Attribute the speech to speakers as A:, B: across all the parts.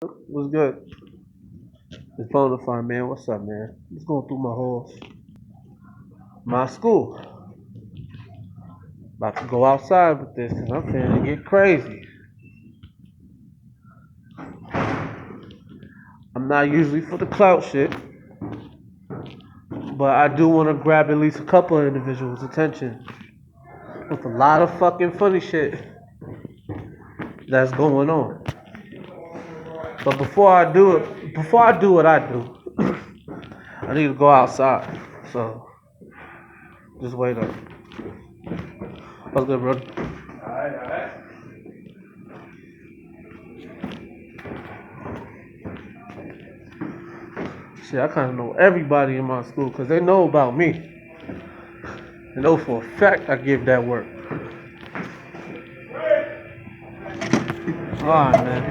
A: What's good? It's Bonafide, man. What's up, man? Just going through my halls. My school. About to go outside with this because I'm finna get crazy. I'm not usually for the clout shit, but I do want to grab at least a couple of individuals' attention with a lot of fucking funny shit that's going on. But before I do what I do, I need to go outside. So just wait up. What's good, brother? Shit, I kind of know everybody in my school because they know about me. They know for a fact I give that work. Alright, man.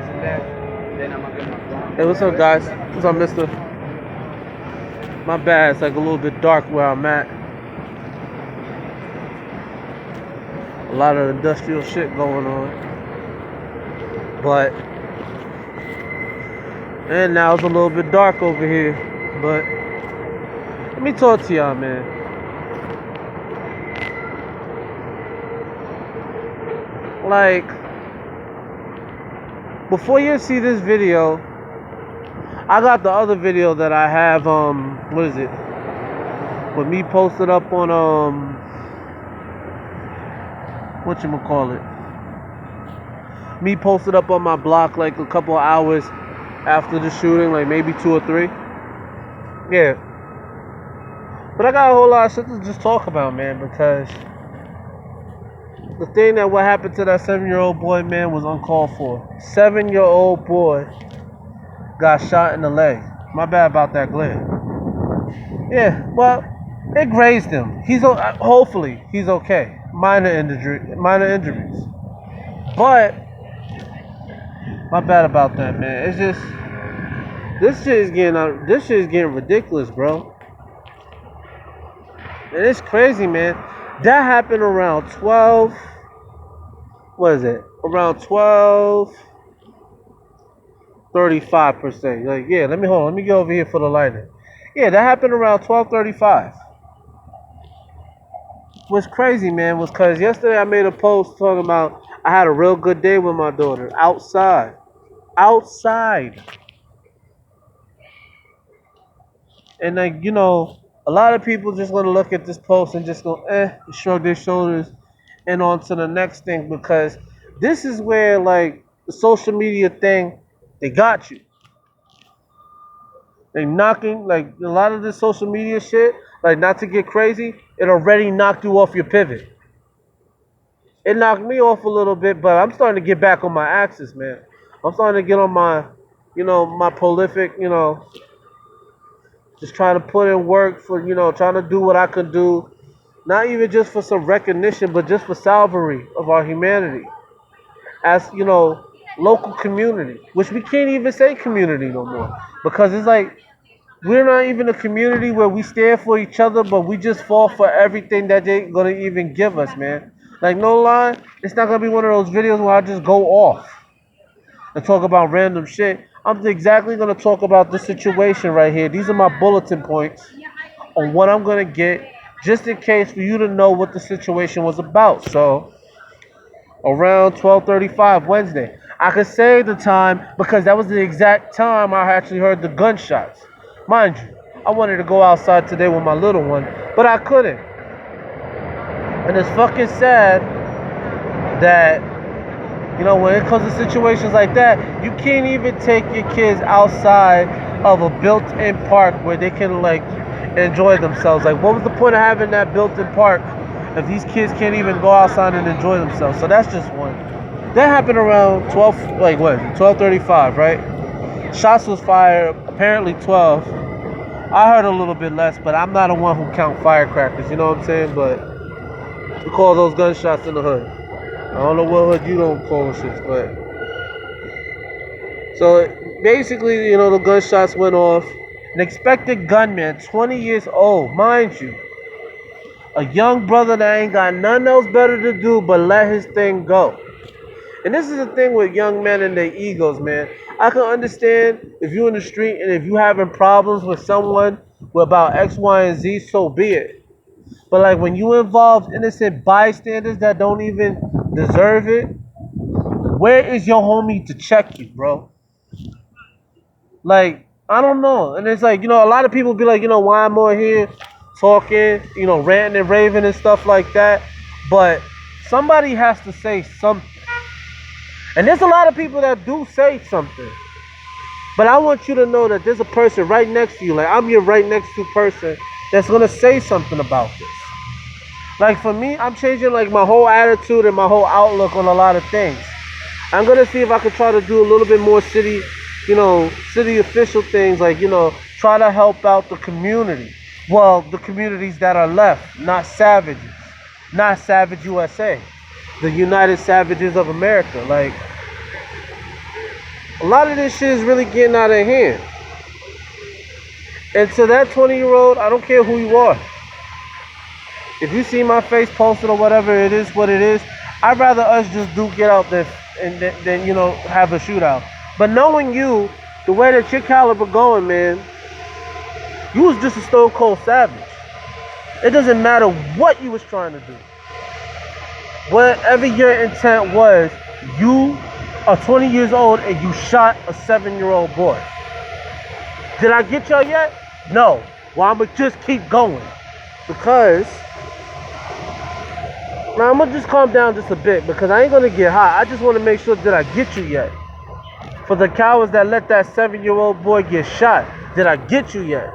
A: Hey, what's up, guys? What's up, mister? My bad, it's like a little bit dark where I'm at. A lot of industrial shit going on. But, and now it's a little bit dark over here. But, let me talk to y'all, man. Like, before you see this video, I got the other video that I have, what is it? With me posted up on, whatchamacallit? Me posted up on my block like a couple of hours after the shooting, like maybe 2 or 3. Yeah. But I got a whole lot of shit to just talk about, man, because the thing that what happened to that 7-year-old boy, man, was uncalled for. 7-year-old boy got shot in the leg. My bad about that glare. Yeah, well, it grazed him. Hopefully he's okay. Minor injuries. But my bad about that, man. It's just this shit is getting ridiculous, bro. And it's crazy, man. That happened around 12. What is it? Around 12:35%. Like, yeah, let me hold on. Let me get over here for the lighting. Yeah, that happened around 12:35. What's crazy, man, was because yesterday I made a post talking about I had a real good day with my daughter outside. Outside. And like, a lot of people just gonna look at this post and just go, shrug their shoulders and on to the next thing because this is where like the social media thing, they got you. They knocking like a lot of this social media shit, like not to get crazy, it already knocked you off your pivot. It knocked me off a little bit, but I'm starting to get back on my axis, man. I'm starting to get on my, my prolific, just trying to put in work for, trying to do what I can do. Not even just for some recognition, but just for salvary of our humanity. As, local community. Which we can't even say community no more. Because it's like, we're not even a community where we stand for each other, but we just fall for everything that they're going to even give us, man. Like, no lie, it's not going to be one of those videos where I just go off and talk about random shit. I'm exactly going to talk about this situation right here. These are my bulletin points on what I'm going to get just in case for you to know what the situation was about. So, around 12:35 Wednesday. I could say the time because that was the exact time I actually heard the gunshots. Mind you, I wanted to go outside today with my little one, but I couldn't. And it's fucking sad that, when it comes to situations like that, you can't even take your kids outside of a built-in park where they can, like, enjoy themselves. Like, what was the point of having that built-in park if these kids can't even go outside and enjoy themselves? So that's just one. That happened around 12:35, right? Shots was fired, apparently 12. I heard a little bit less, but I'm not the one who count firecrackers, you know what I'm saying? But we call those gunshots in the hood. I don't know what hood you don't call shit, but so basically, the gunshots went off. An expected gunman, 20 years old, mind you. A young brother that ain't got nothing else better to do but let his thing go. And this is the thing with young men and their egos, man. I can understand if you're in the street and if you having problems with someone with about X, Y, and Z, so be it. But like when you involve innocent bystanders that don't even deserve it, where is your homie to check you, bro? Like, I don't know. And it's like, a lot of people be like, why I'm on here talking, ranting and raving and stuff like that. But somebody has to say something. And there's a lot of people that do say something. But I want you to know that there's a person right next to you. Like, I'm your right next to person that's going to say something about this. Like, for me, I'm changing, like, my whole attitude and my whole outlook on a lot of things. I'm going to see if I can try to do a little bit more city official things, like, try to help out the community. Well, the communities that are left, not savages. Not Savage USA. The United Savages of America. Like, a lot of this shit is really getting out of hand. And to that 20-year-old, I don't care who you are. If you see my face posted or whatever, it is what it is. I'd rather us just get out there and then have a shootout. But knowing you, the way that your caliber going, man, you was just a stone cold savage. It doesn't matter what you was trying to do. Whatever your intent was, you are 20 years old and you shot a 7-year-old boy. Did I get y'all yet? No. Well, I'm going to just keep going. Because, now I'm going to just calm down just a bit because I ain't going to get hot. I just want to make sure that I get you yet. For the cowards that let that 7-year-old boy get shot, did I get you yet?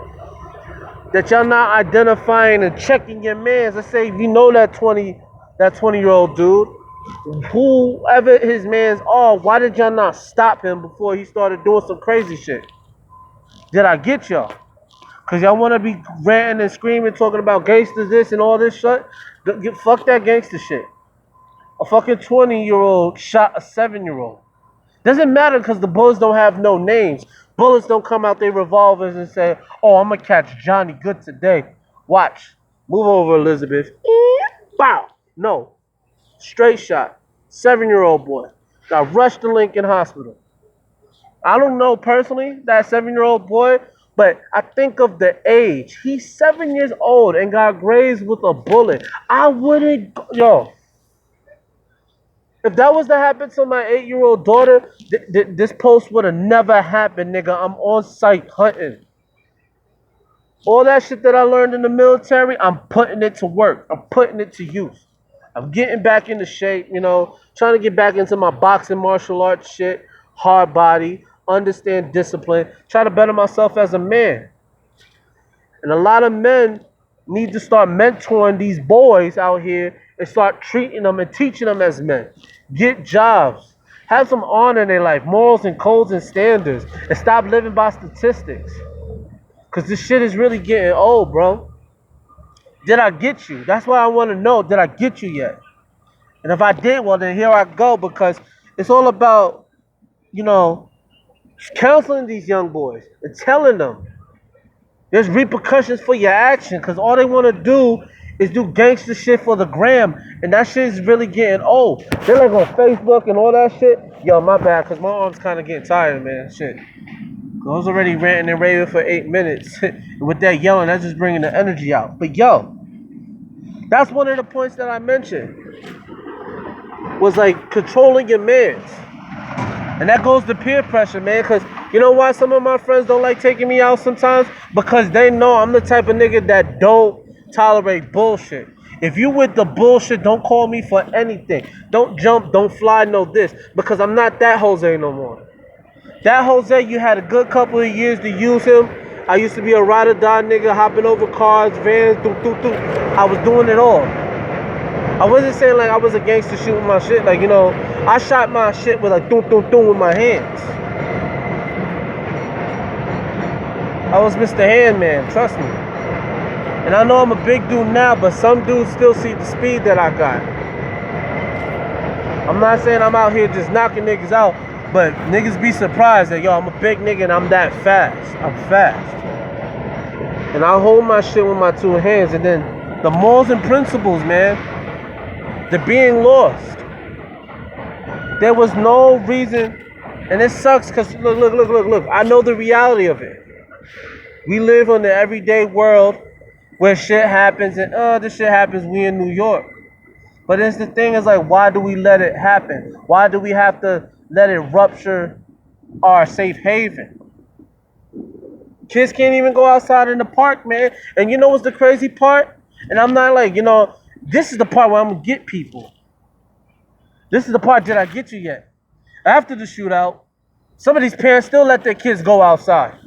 A: That y'all not identifying and checking your mans. Let's say if you know that 20-year-old dude, whoever his mans are, why did y'all not stop him before he started doing some crazy shit? Did I get y'all? Because y'all want to be ranting and screaming, talking about gangsters this and all this shit. Fuck that gangster shit. A fucking 20-year-old shot a 7-year-old. Doesn't matter because the bullets don't have no names. Bullets don't come out their revolvers and say, oh, I'm going to catch Johnny Good today. Watch. Move over, Elizabeth. Bow. No. Straight shot. 7-year-old boy. Got rushed to Lincoln Hospital. I don't know personally that 7-year-old boy, but I think of the age. He's 7 years old and got grazed with a bullet. I wouldn't... Yo. If that was to happen to my 8-year-old daughter, this post would have never happened, nigga. I'm on site hunting. All that shit that I learned in the military, I'm putting it to work. I'm putting it to use. I'm getting back into shape, trying to get back into my boxing martial arts shit, hard body, understand discipline, try to better myself as a man. And a lot of men need to start mentoring these boys out here and start treating them and teaching them as men. Get jobs. Have some honor in their life, morals and codes and standards, and stop living by statistics. Because this shit is really getting old, bro. Did I get you? That's what I want to know. Did I get you yet? And if I did, well, then here I go, because it's all about, counseling these young boys and telling them there's repercussions for your action, because all they want to do is do gangster shit for the gram, and that shit is really getting old. They're like on Facebook and all that shit. Yo, my bad, because my arm's kind of getting tired, man. Shit. I was already ranting and raving for 8 minutes. And with that yelling, that's just bringing the energy out. But yo, that's one of the points that I mentioned. Was like controlling your mans. And that goes to peer pressure, man. Because you know why some of my friends don't like taking me out sometimes? Because they know I'm the type of nigga that don't tolerate bullshit. If you with the bullshit, don't call me for anything. Don't jump, don't fly, no this. Because I'm not that Jose no more. That Jose, you had a good couple of years to use him. I used to be a ride or die nigga, hopping over cars, vans, I was doing it all. I wasn't saying like I was a gangster shooting my shit. Like, I shot my shit with like with my hands. I was Mr. Handman, trust me. And I know I'm a big dude now, but some dudes still see the speed that I got. I'm not saying I'm out here just knocking niggas out, but niggas be surprised that, yo, I'm a big nigga and I'm that fast. I'm fast. And I hold my shit with my 2 hands. And then the morals and principles, man, they're being lost. There was no reason And it sucks because look. I know the reality of it. We live on the everyday world where shit happens and this shit happens. We in New York. But it's the thing is like, why do we let it happen? Why do we have to let it rupture our safe haven? Kids can't even go outside in the park, man. And you know what's the crazy part? And I'm not like, this is the part where I'm gonna get people. This is the part, did I get you yet? After the shootout, some of these parents still let their kids go outside.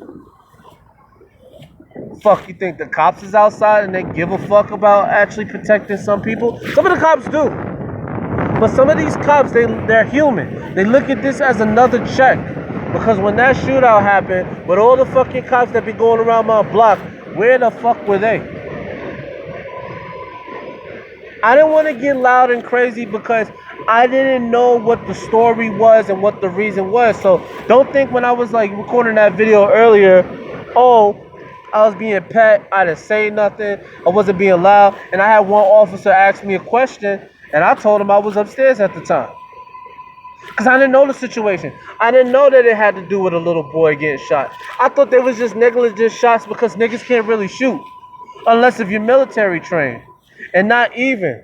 A: Fuck, you think the cops is outside and they give a fuck about actually protecting some people? Some of the cops do. But some of these cops, they're human. They look at this as another check. Because when that shootout happened, with all the fucking cops that be going around my block, where the fuck were they? I didn't want to get loud and crazy because I didn't know what the story was and what the reason was. So don't think when I was like recording that video earlier, oh, I was being pet, I didn't say nothing, I wasn't being loud, and I had one officer ask me a question, and I told him I was upstairs at the time. Because I didn't know the situation. I didn't know that it had to do with a little boy getting shot. I thought they was just negligent shots because niggas can't really shoot. Unless if you're military trained. And not even.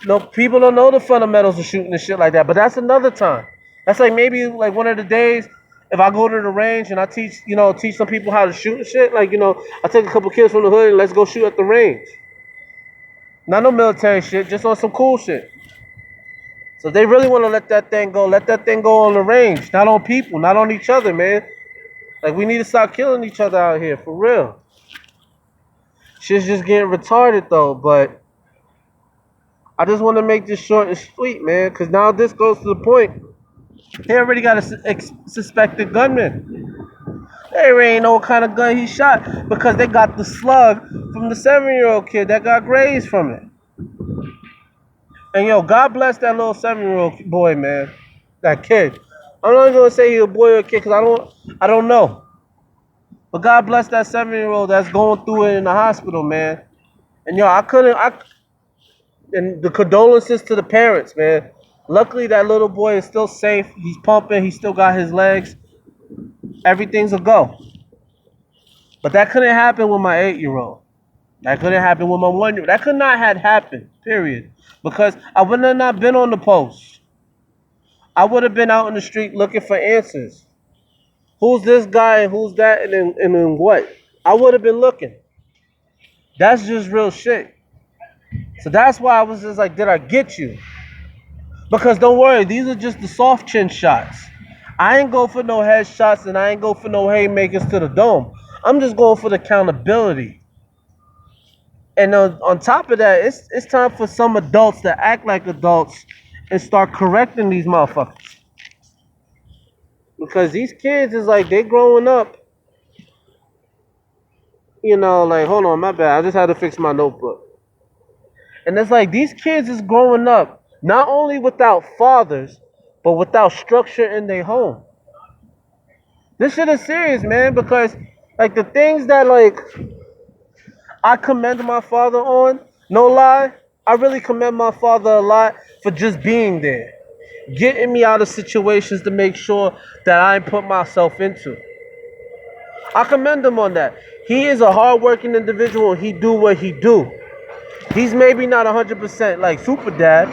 A: No, people don't know the fundamentals of shooting and shit like that. But that's another time. That's like maybe like one of the days if I go to the range and I teach some people how to shoot and shit. Like, I take a couple kids from the hood and let's go shoot at the range. Not no military shit, just on some cool shit. So if they really want to let that thing go on the range. Not on people, not on each other, man. Like, we need to stop killing each other out here, for real. Shit's just getting retarded, though, but I just want to make this short and sweet, man, because now this goes to the point. They already got a suspected gunman. They already know what kind of gun he shot because they got the slug from the 7-year-old kid that got grazed from it. And God bless that little 7-year-old boy, man. That kid. I'm not gonna say he's a boy or a kid because I don't know. But God bless that 7-year-old that's going through it in the hospital, man. And and the condolences to the parents, man. Luckily that little boy is still safe. He's pumping, he still got his legs. Everything's a go. But that couldn't happen with my 8-year-old. That couldn't happen with my 1-year-old. That could not have happened, period. Because I would have not been on the post. I would have been out in the street looking for answers. Who's this guy and who's that and then what? I would have been looking. That's just real shit. So that's why I was just like, did I get you? Because don't worry, these are just the soft chin shots. I ain't go for no headshots and I ain't go for no haymakers to the dome. I'm just going for the accountability. And on top of that, it's time for some adults to act like adults and start correcting these motherfuckers. Because these kids is like, they growing up. Like, hold on, my bad. I just had to fix my notebook. And it's like, these kids is growing up not only without fathers, but without structure in their home. This shit is serious, man, because like the things that like I commend my father on, no lie, I really commend my father a lot for just being there. Getting me out of situations to make sure that I ain't put myself into. I commend him on that. He is a hardworking individual and he do what he do. He's maybe not 100% like Super Dad,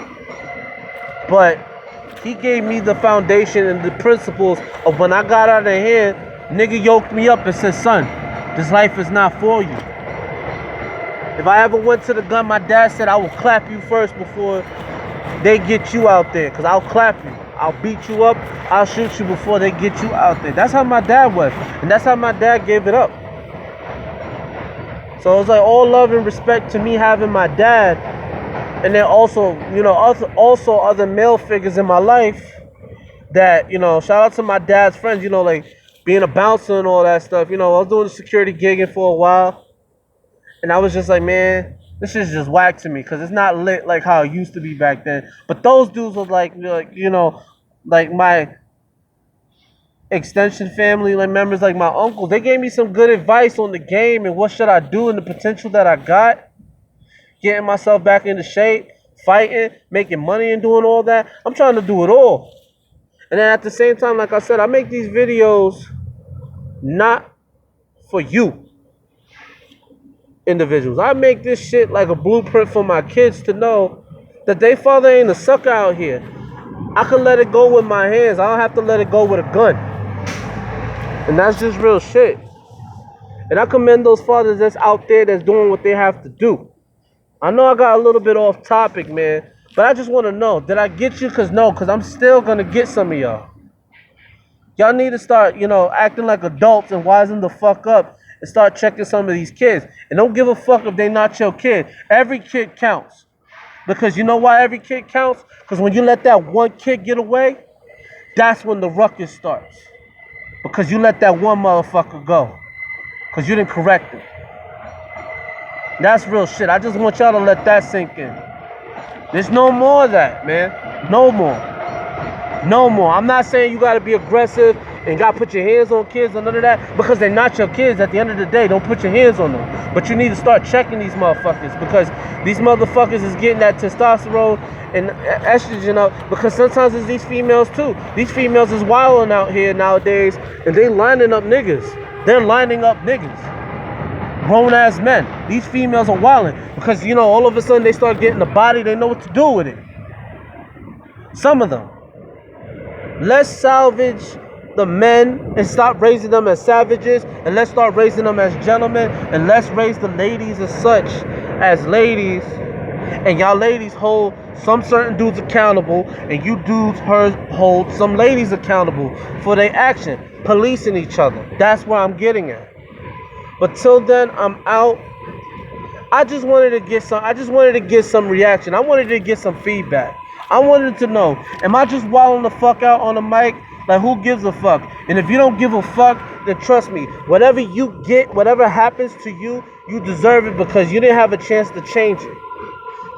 A: but he gave me the foundation and the principles of when I got out of hand, nigga yoked me up and said, son, this life is not for you. If I ever went to the gun, my dad said I will clap you first before they get you out there. Because I'll clap you. I'll beat you up. I'll shoot you before they get you out there. That's how my dad was. And that's how my dad gave it up. So it's like all love and respect to me having my dad. And then also, also other male figures in my life that, shout out to my dad's friends, like being a bouncer and all that stuff. I was doing the security gigging for a while. And I was just like, man, this is just whack to me because it's not lit like how it used to be back then. But those dudes were like my extension family, like members, like my uncle. They gave me some good advice on the game and what should I do and the potential that I got. Getting myself back into shape, fighting, making money and doing all that. I'm trying to do it all. And then at the same time, like I said, I make these videos not for you individuals. I make this shit like a blueprint for my kids to know that they father ain't a sucker out here. I can let it go with my hands. I don't have to let it go with a gun. And that's just real shit. And I commend those fathers that's out there that's doing what they have to do. I know I got a little bit off topic, man. But I just want to know, did I get you? Because no, because I'm still going to get some of y'all. Y'all need to start, acting like adults and wising the fuck up and start checking some of these kids. And don't give a fuck if they not your kid. Every kid counts. Because you know why every kid counts? Because when you let that one kid get away, that's when the ruckus starts. Because you let that one motherfucker go. Because you didn't correct him. That's real shit. I just want y'all to let that sink in. There's no more of that, man. No more. No more. I'm not saying you got to be aggressive and got to put your hands on kids or none of that, because they're not your kids at the end of the day. Don't put your hands on them. But you need to start checking these motherfuckers, because these motherfuckers is getting that testosterone and estrogen up, because sometimes it's these females too. These females is wilding out here nowadays, and they lining up niggas. They're lining up niggas. Grown ass men. These females are wilding because, all of a sudden they start getting the body, they know what to do with it. Some of them. Let's salvage the men and stop raising them as savages, and let's start raising them as gentlemen, and let's raise the ladies as such as ladies, and y'all ladies hold some certain dudes accountable, and you dudes hold some ladies accountable for their action, policing each other. That's where I'm getting at. But till then, I'm out. I just wanted to get some reaction. I wanted to get some feedback. I wanted to know, am I just wilding the fuck out on the mic? Like, who gives a fuck? And if you don't give a fuck, then trust me, whatever you get, whatever happens to you, you deserve it, because you didn't have a chance to change it.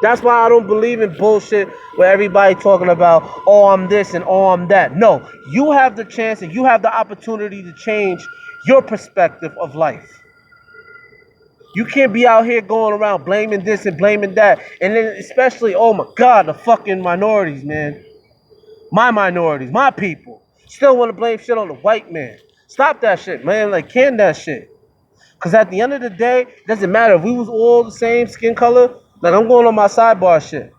A: That's why I don't believe in bullshit where everybody talking about, oh, I'm this and oh, I'm that. No, you have the chance and you have the opportunity to change your perspective of life. You can't be out here going around blaming this and blaming that. And then especially, oh my God, the fucking minorities, man. My minorities, my people. Still want to blame shit on the white man. Stop that shit, man. Like, can that shit. Because at the end of the day, it doesn't matter if we was all the same skin color. Like, I'm going on my sidebar shit.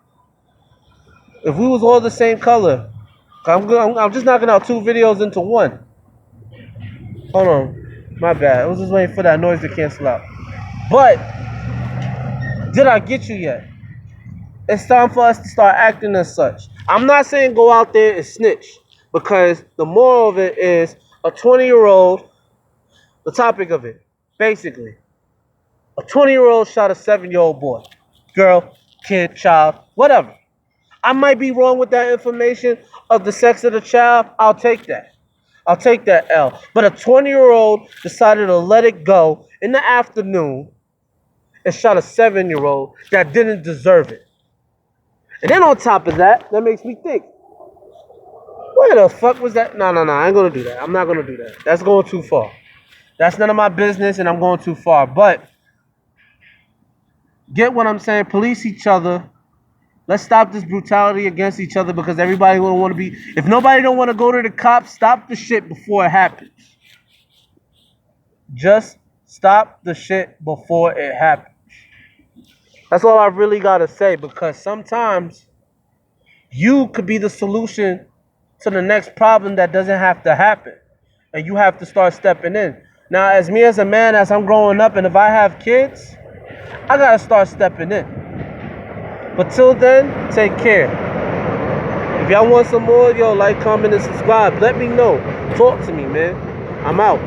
A: If we was all the same color, I'm just knocking out 2 videos into one. Hold on. My bad. I was just waiting for that noise to cancel out. But, did I get you yet? It's time for us to start acting as such. I'm not saying go out there and snitch, because the moral of it is a 20-year-old, the topic of it, basically, a 20-year-old shot a 7-year-old boy, girl, kid, child, whatever. I might be wrong with that information of the sex of the child. I'll take that. I'll take that L. But a 20-year-old decided to let it go in the afternoon and shot a 7-year-old that didn't deserve it. And then on top of that, that makes me think, where the fuck was that? No, I ain't going to do that. I'm not going to do that. That's going too far. That's none of my business, and I'm going too far. But get what I'm saying? Police each other. Let's stop this brutality against each other, because everybody will want to be... If nobody don't want to go to the cops, stop the shit before it happens. Just stop the shit before it happens. That's all I really got to say, because sometimes you could be the solution to the next problem that doesn't have to happen. And you have to start stepping in. Now, as me as a man, as I'm growing up, and if I have kids, I got to start stepping in. But till then, take care. If y'all want some more, like, comment, and subscribe. Let me know. Talk to me, man. I'm out.